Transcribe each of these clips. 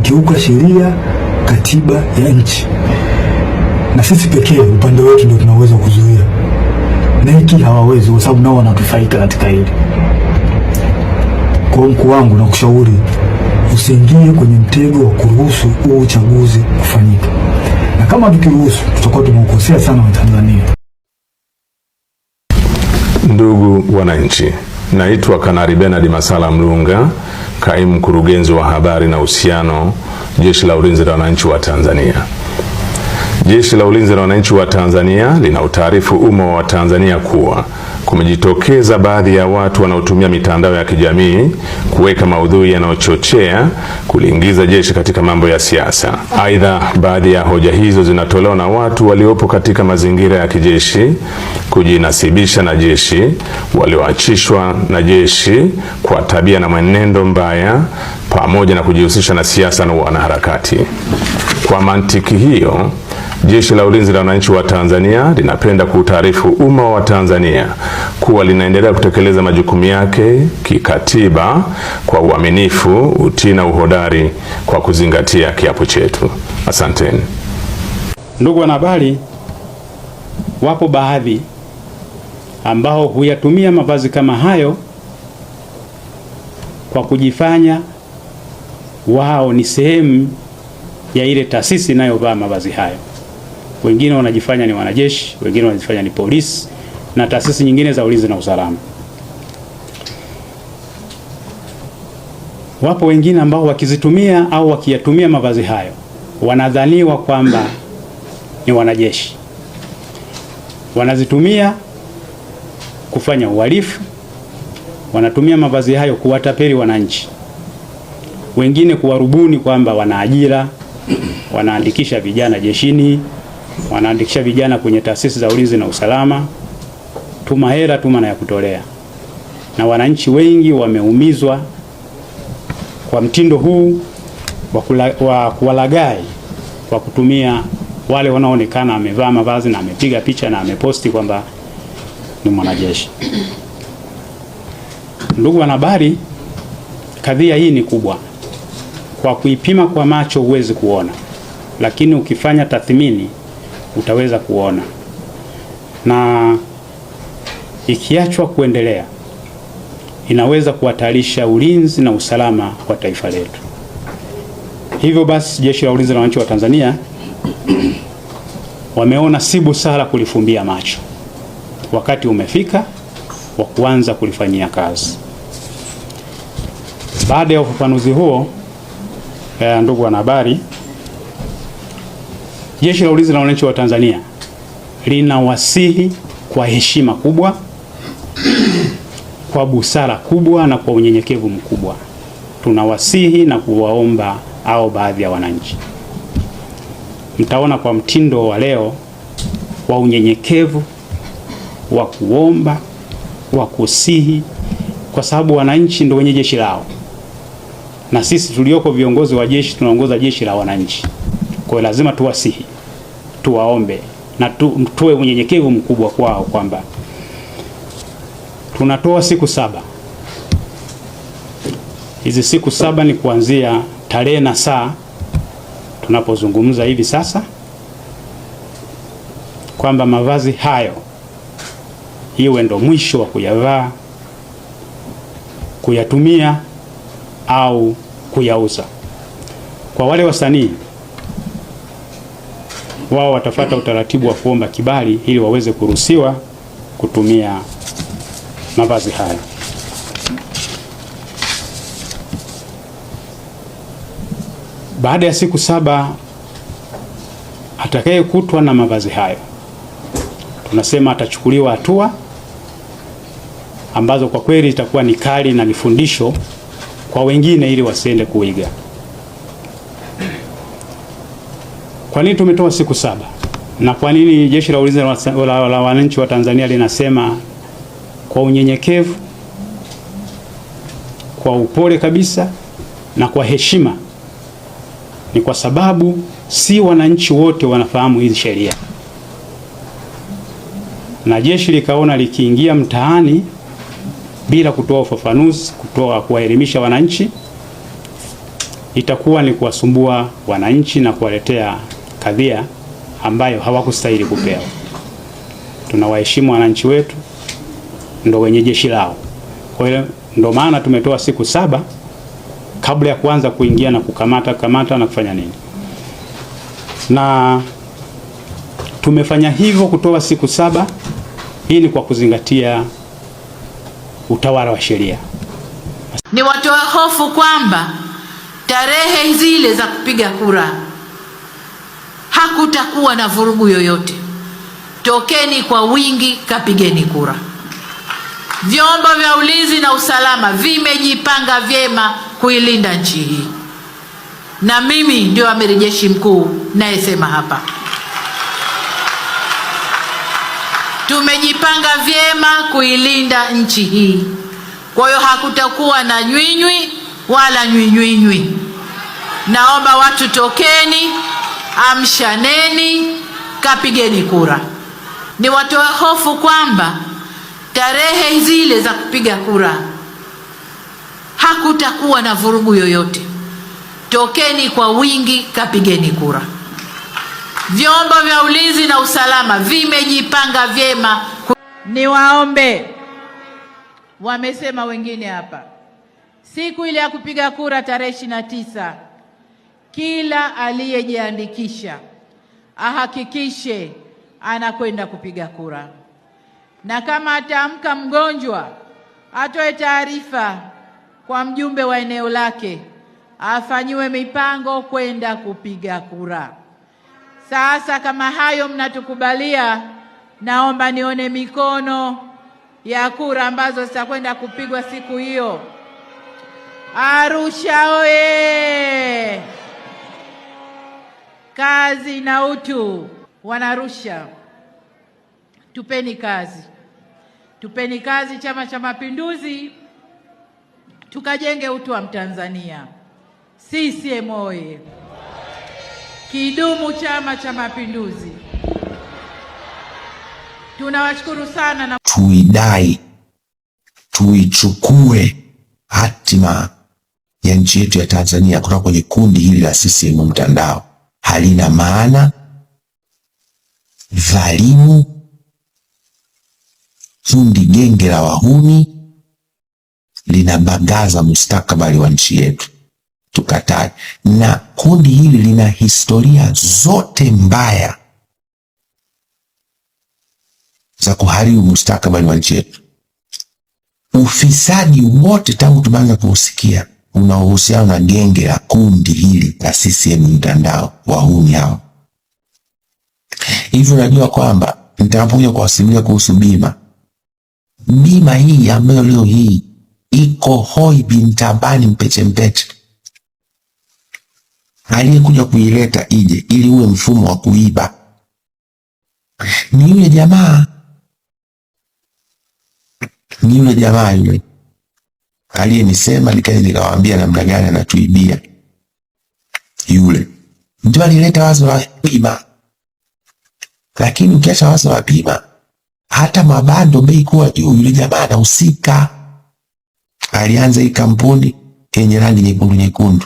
kukiuka sheria, katiba ya nchi, na sisi pekee upande wetu ndio tunaweza kuzuia, na hiki hawawezi, kwa sababu nao wanatufaika katika hili. Kwa mkuu wangu na kushauri usiingie kwenye mtego wa kuruhusu huu uchaguzi kufanyika, na kama tukiruhusu tutakuwa tumeukosea sana Watanzania. Ndugu wananchi, naitwa Kanali Bernard Masala Mlunga, kaimu mkurugenzi wa habari na uhusiano, Jeshi la Ulinzi la Wananchi wa Tanzania. Jeshi la Ulinzi la Wananchi wa Tanzania lina utaarifu umma wa Tanzania kuwa kumejitokeza baadhi ya watu wanaotumia mitandao ya kijamii kuweka maudhui yanayochochea kuliingiza jeshi katika mambo ya siasa. Aidha, baadhi ya hoja hizo zinatolewa na watu waliopo katika mazingira ya kijeshi kujinasibisha na jeshi, walioachishwa na jeshi kwa tabia na mwenendo mbaya, pamoja na kujihusisha na siasa na wanaharakati. Kwa mantiki hiyo, Jeshi la Ulinzi la Wananchi wa Tanzania linapenda kuutaarifu umma wa Tanzania kuwa linaendelea kutekeleza majukumu yake kikatiba kwa uaminifu, utii na uhodari kwa kuzingatia kiapo chetu. Asanteni. Ndugu wanahabari, wapo baadhi ambao huyatumia mavazi kama hayo kwa kujifanya wao ni sehemu ya ile taasisi inayovaa mavazi hayo. Wengine wanajifanya ni wanajeshi, wengine wanajifanya ni polisi na taasisi nyingine za ulinzi na usalama. Wapo wengine ambao wakizitumia au wakiyatumia mavazi hayo wanadhaniwa kwamba ni wanajeshi. Wanazitumia kufanya uhalifu, wanatumia mavazi hayo kuwatapeli wananchi. Wengine kuwarubuni kwamba wana ajira, wanaandikisha vijana jeshini, wanaandikisha vijana kwenye taasisi za ulinzi na usalama, tuma hela, tuma na ya kutolea. Na wananchi wengi wameumizwa kwa mtindo huu wa kuwalaghai kwa kutumia wale wanaoonekana amevaa mavazi na amepiga picha na ameposti kwamba ni mwanajeshi. Ndugu wanahabari, kadhia hii ni kubwa. Kwa kuipima kwa macho huwezi kuona, lakini ukifanya tathmini utaweza kuona, na ikiachwa kuendelea inaweza kuhatarisha ulinzi na usalama wa taifa letu. Hivyo basi, Jeshi la Ulinzi la Wananchi wa Tanzania wameona si busara kulifumbia macho. Wakati umefika wa kuanza kulifanyia kazi. Baada ya ufafanuzi huo, ndugu wanahabari, Jeshi la Ulinzi la Wananchi wa Tanzania linawasihi kwa heshima kubwa, kwa busara kubwa na kwa unyenyekevu mkubwa. Tunawasihi na kuwaomba baadhi ya wananchi. Mtaona kwa mtindo wa leo wa unyenyekevu, wa kuomba, wa kusihi, kwa sababu wananchi ndio wenye jeshi lao. Na sisi tulioko viongozi wa jeshi tunaongoza jeshi la wananchi. Kwa lazima tuwasihi, tuwaombe na tuwe unyenyekevu mkubwa kwao kwamba tunatoa siku 7. Hizi siku 7 ni kuanzia tarehe na saa tunapozungumza hivi sasa, kwamba mavazi hayo iwe ndo mwisho wa kuyavaa, kuyatumia au kuyauza. Kwa wale wasanii, wao watafuata utaratibu wa kuomba kibali ili waweze kuruhusiwa kutumia mavazi haya. Baada ya siku 7, atakayekutwa na mavazi hayo tunasema atachukuliwa hatua ambazo kwa kweli itakuwa ni kali na ni fundisho kwa wengine ili wasiende kuiga. Kwa nini tumetoa siku 7? Na kwa nini Jeshi la Ulinzi la Wananchi wa Tanzania linasema kwa unyenyekevu, kwa upole kabisa na kwa heshima? Ni kwa sababu si wananchi wote wanafahamu hizi sheria, na jeshi likaona likiingia mtaani bila kutoa ufafanuzi, kuwaelimisha wananchi, itakuwa ni kuwasumbua wananchi na kuwaletea kadhia ambayo hawakustahili kupewa. Tunawaheshimu wananchi wetu, ndo wenye jeshi lao. Kwa hiyo ndo maana tumetoa siku 7 kabla ya kuanza kuingia na kukamata na kufanya nini. Na tumefanya hivyo kutoa siku 7, hii ni kwa kuzingatia utawala wa sheria. Ni watoe hofu kwamba tarehe zile za kupiga kura hakutakuwa na vurugu yoyote. Tokeni kwa wingi, kapigeni kura. Vyombo vya ulinzi na usalama vimejipanga vyema kuilinda nchi hii, na mimi ndio amiri jeshi mkuu nayesema hapa. Tumejipanga vyema kuilinda nchi hii. Kwa hiyo hakutakuwa na nywinywi wala nywinywinywi. Naomba watu tokeni, amshaneni, kapigeni kura. Ni watoe hofu kwamba tarehe zile za kupiga kura hakutakuwa na vurugu yoyote. Tokeni kwa wingi, kapigeni kura. Vyombo vya ulinzi na usalama vimejipanga vyema. Niwaombe, wamesema wengine hapa, siku ile ya kupiga kura tarehe 29, kila aliyejiandikisha ahakikishe anakwenda kupiga kura, na kama ataamka mgonjwa atoe taarifa kwa mjumbe wa eneo lake, afanyiwe mipango kwenda kupiga kura. Sasa kama hayo mnatukubalia, naomba nione mikono ya kura ambazo zitakwenda kupigwa siku hiyo. Arusha oye! Kazi na utu. Wanarusha, tupeni kazi, tupeni kazi Chama cha Mapinduzi, tukajenge utu wa Mtanzania. CCM oye! Kidumu Chama cha Mapinduzi! Tunawashukuru sana na tuidai, tuichukue hatima ya nchi yetu ya Tanzania kutoka kwenye kundi hili la CCM mtandao. Halina maana, dhalimu, kundi genge la wahuni, linabagaza mustakabali wa nchi yetu. Tukatae. Na kundi hili lina historia zote mbaya za kuharibu mustakabali wa nchi yetu. Ufisadi wote tangu tumeanza kuusikia unaohusiana na genge la kundi hili la CCM mtandao, wahuni hao. Hivyo unajua kwamba nitakapokuja kuwasimulia kuhusu bima hii ambayo leo hii iko hoi bintabani mpeche mpeche, aliyekuja kuileta ije ili uwe mfumo wa kuiba ni yule jamaa, yule aliyenisema nikawaambia namna gani anatuibia. Yule ndio alileta wazo la bima. Lakini ukiacha wazo la bima, hata mabando bei kuwa juu, yule jamaa anahusika. Alianza hii kampuni yenye rangi nyekundu,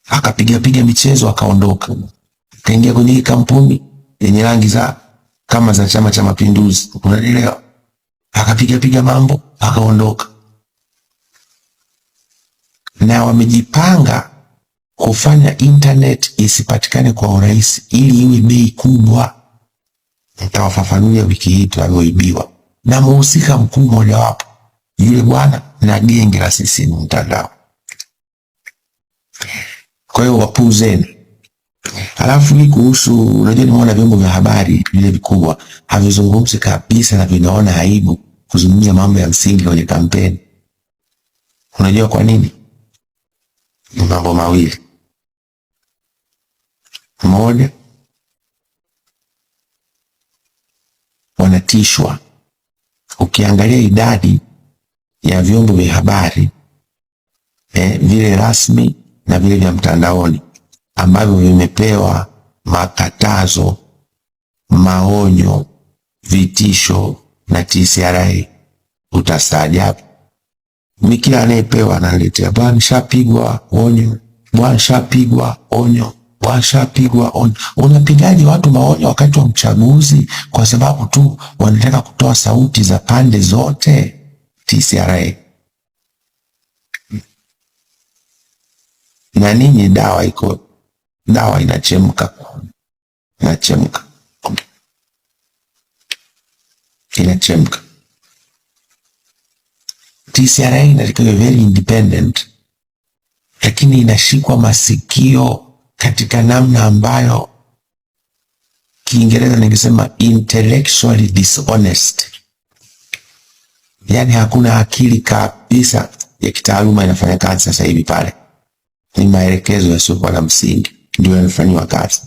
akapiga michezo akaondoka. Kaingia kwenye hii kampuni yenye rangi za kama za Chama cha Mapinduzi, unaelewa? Akapiga mambo akaondoka. Na wamejipanga kufanya internet isipatikane kwa urahisi ili iwe bei kubwa. Nitawafafanulia wiki hii tulivyoibiwa. Na mhusika mkuu mmoja wapo yule bwana na genge la CCM mtandao. Kwa hiyo wapuuzeni. Alafu ni kuhusu, unajua nimeona vyombo vya habari vile vikubwa havizungumzi kabisa na vinaona aibu kuzungumzia mambo ya msingi kwenye kampeni. Unajua kwa nini? Ni mambo mawili. Moja, wanatishwa. Ukiangalia idadi ya vyombo vya habari vile rasmi na vile vya mtandaoni ambavyo vimepewa makatazo, maonyo, vitisho na TCRA, utastaajabu. Mimi kila anayepewa analetea bwana nishapigwa onyo washapigwa onyo, washapigwa onyo. Unapigaje watu maonyo wakati wa mchaguzi kwa sababu tu wanataka kutoa sauti za pande zote? TCRA na ninyi, dawa inachemka, inachemka. TCRA inatakiwa very independent, lakini inashikwa masikio katika namna ambayo Kiingereza ningesema intellectually dishonest. Yani hakuna akili kabisa ya kitaaluma inafanya kazi sasa hivi pale. Ni maelekezo yasiokuwa na msingi ndio yanafanywa kazi.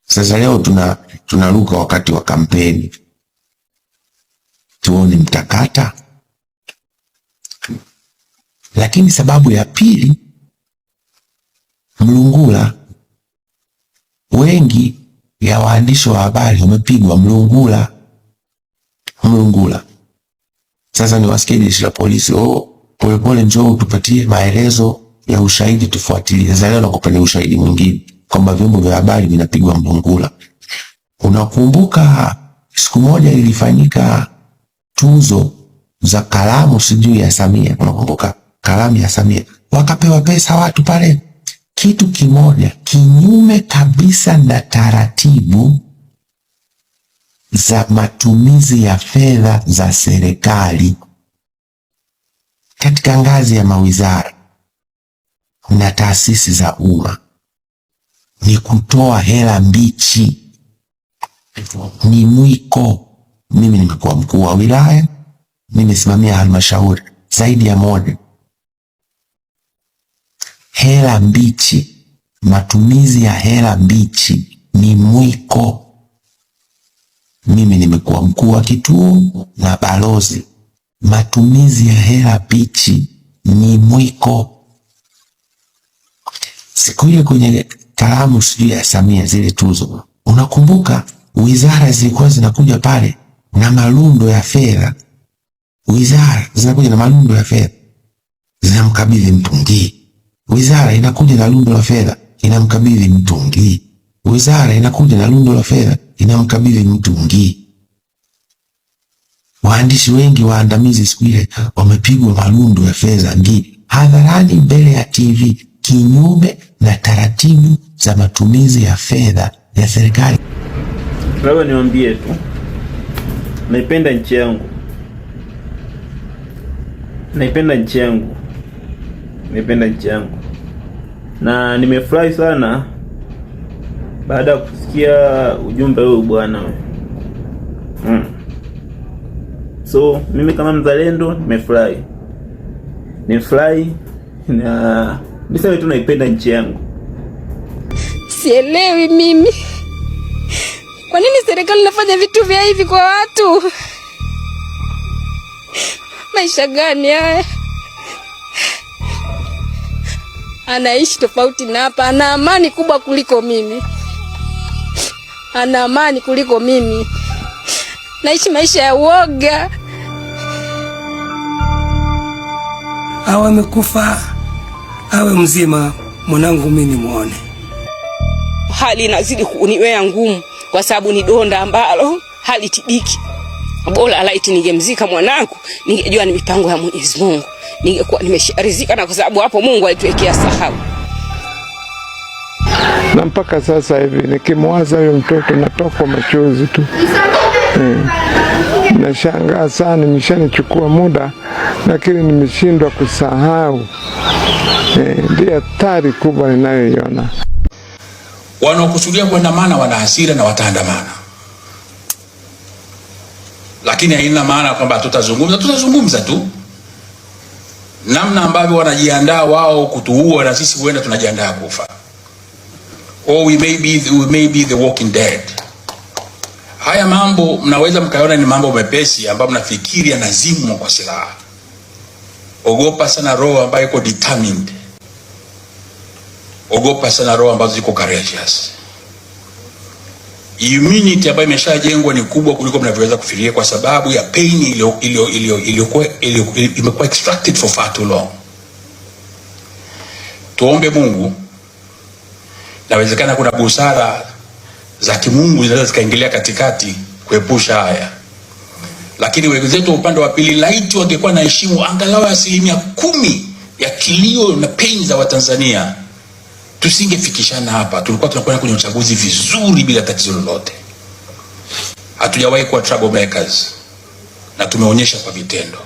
Sasa leo tunaruka wakati wa kampeni. Tuone mtakata. Lakini sababu ya pili, Mlungula, wengi ya waandishi wa habari wamepigwa Mlungula. Sasa ni wasikie jeshi la polisi, polepole njoo tupatie maelezo ya ushahidi tufuatilie. Sasa leo nakupeni ushahidi mwingine kwamba vyombo vya habari vinapigwa Mlungula. Unakumbuka siku moja ilifanyika tuzo za kalamu sijui ya Samia. Unakumbuka kalamu ya Samia? Wakapewa pesa watu pale. Kitu kimoja kinyume kabisa na taratibu za matumizi ya fedha za serikali katika ngazi ya mawizara na taasisi za umma ni kutoa hela mbichi. Ni mwiko. Mimi nimekuwa mkuu wa wilaya, nimesimamia halmashauri zaidi ya moja. Hela mbichi, matumizi ya hela mbichi ni mwiko. Mimi nimekuwa mkuu wa kituo na balozi. Matumizi ya hela mbichi ni mwiko. Siku ile kwenye kalamu sijui ya Samia zile tuzo, unakumbuka wizara zilikuwa zinakuja pale na malundo ya fedha. Wizara zinakuja na malundo ya fedha, zinamkabidhi Mtungi. Wizara inakuja na lundo la fedha, inamkabidhi Mtungi. Wizara inakuja na lundo la fedha, inamkabidhi Mtungi. Waandishi wengi waandamizi siku ile wamepigwa malundo ya fedha hadharani mbele ya TV, kinyume na taratibu za matumizi ya fedha ya serikali. Labda niwaambie tu, naipenda nchi yangu. Naipenda nchi yangu. Na nimefurahi sana baada ya kusikia ujumbe huu bwana. So mimi kama mzalendo nimefurahi na niseme tu naipenda nchi yangu. Sielewi mimi kwa nini serikali inafanya vitu vya hivi kwa watu. Maisha gani haya? Anaishi tofauti na hapa, ana amani kubwa kuliko mimi. Naishi maisha ya uoga. Awe amekufa awe mzima, mwanangu mimi muone. Hali inazidi kuniwea ngumu kwa sababu ni donda ambalo halitibiki. Bora laiti ningemzika mwanangu, ningejua ni mipango ya Mwenyezi Mungu, ningekuwa nimesharizika, na kwa sababu hapo Mungu alituwekea sahau. Na mpaka sasa hivi nikimwaza huyo mtoto natoka machozi tu. Nashangaa sana, nimeshanichukua muda lakini nimeshindwa kusahau. Ndio hatari kubwa ninayoiona. Wanaokusudia kuandamana wana hasira na wataandamana, lakini haina maana kwamba tutazungumza tu. Namna ambavyo wanajiandaa wao kutuua na sisi huenda tunajiandaa kufa. Or we may be the walking dead. Haya mambo mnaweza mkaona ni mambo mepesi ambayo mnafikiri yanazimwa kwa silaha. Ogopa sana roho ambayo iko determined. Ogopa sana roho ambazo ziko courageous. Immunity ambayo imeshajengwa ni kubwa kuliko mnavyoweza kufikiria, kwa sababu ya pain imekuwa extracted for far too long. Tuombe Mungu Inawezekana kuna busara za kimungu zinaweza zikaingilia katikati kuepusha haya, lakini wenzetu upande wa pili laiti wangekuwa na heshima angalau 10% ya kilio na pain za Watanzania, tusingefikishana hapa. Tulikuwa tunakwenda kwenye uchaguzi vizuri bila tatizo lolote. Hatujawahi kuwa troublemakers na tumeonyesha kwa vitendo.